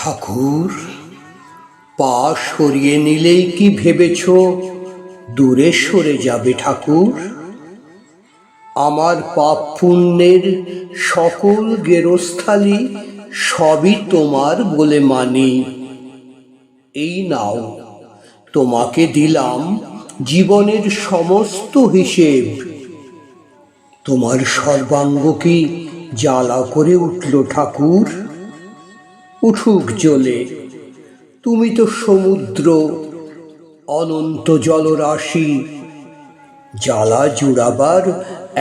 ঠাকুর, পা সরিয়ে নিলেই কি ভেবেছ দূরে সরে যাবে ঠাকুর? আমার পাপ পুণ্যের সকল গেরস্থালি সবই তোমার বলে মানি। এই নাও, তোমাকে দিলাম জীবনের সমস্ত হিসেব। তোমার সর্বাঙ্গ কি জ্বালা করে উঠল ঠাকুর? উঠুক জ্বলে, তুমি তো সমুদ্র, অনন্ত জলরাশি। জ্বালা জুড়াবার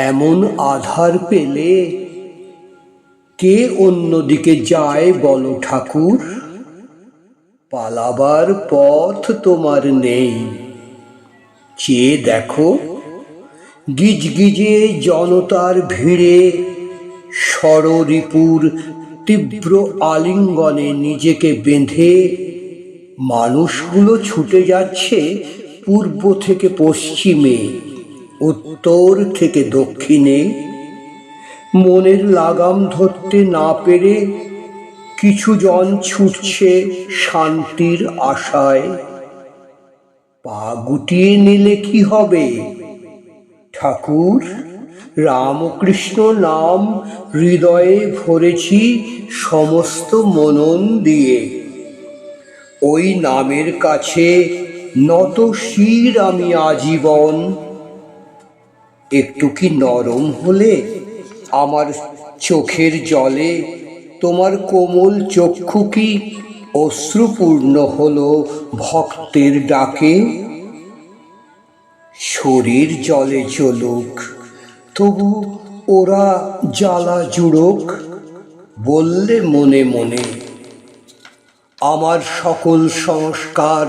এমন আধার পেলে কে অন্যদিকে যায় বলো ঠাকুর? পালাবার পথ তোমার নেই। চেয়ে দেখো, গিজগিজে জনতার ভিড়ে ষড়রিপুর তীব্র আলিঙ্গনে নিজেকে বেঁধে মানুষগুলো ছুটে যাচ্ছে পূর্ব থেকে পশ্চিমে, উত্তর থেকে দক্ষিণে। মনের লাগাম ধরতে না পেরে কিছু জন ছুটছে শান্তির আশায়। পা গুটিয়ে নিলে কি হবে ঠাকুর? রামকৃষ্ণ নাম হৃদয়ে ভরেছি সমস্ত মনন দিয়ে। ওই নামের কাছে নত শির আমি আজীবন। একটু কি নরম হলে আমার চোখের জলে তোমার কোমল চক্ষু কি অশ্রুপূর্ণ হলো ভক্তের ডাকে? শরীর জলে চলুক, তবু ওরা জ্বালা জুড়োক বললে মনে মনে। আমার সকল সংস্কার,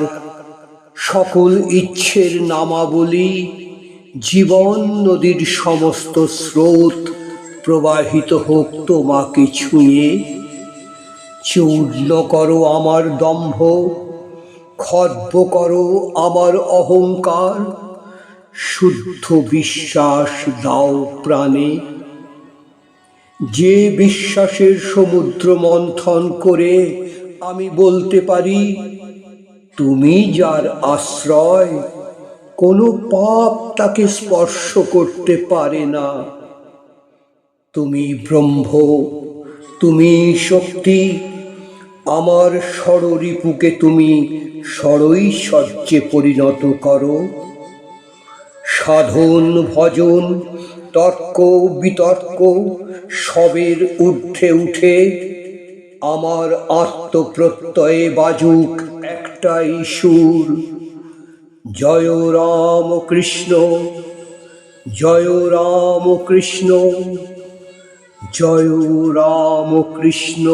সকল ইচ্ছের নামাবলী, জীবন নদীর সমস্ত স্রোত প্রবাহিত হোক তোমাকে ছুঁয়ে। চূর্ণ করো আমার দম্ভ, খর্ব করো আমার অহংকার, শুদ্ধ বিশ্বাস দাও প্রাণে। যে বিশ্বাসের সমুদ্র মন্থন করে আমি বলতে পারি, তুমি যার আশ্রয়, কোনো পাপ তাকে স্পর্শ করতে পারে না। তুমি ব্রহ্ম, তুমি শক্তি। আমার ষড়রিপুকে তুমি ষড়ৈশ্বর্যে পরিণত করো। সাধন ভজন তর্ক বিতর্ক সবের ঊর্ধ্বে উঠে আমার আত্মপ্রত্যয়ে বাজুক একটাই সুর, জয় রাম কৃষ্ণ, জয় রাম কৃষ্ণ, জয় রাম কৃষ্ণ।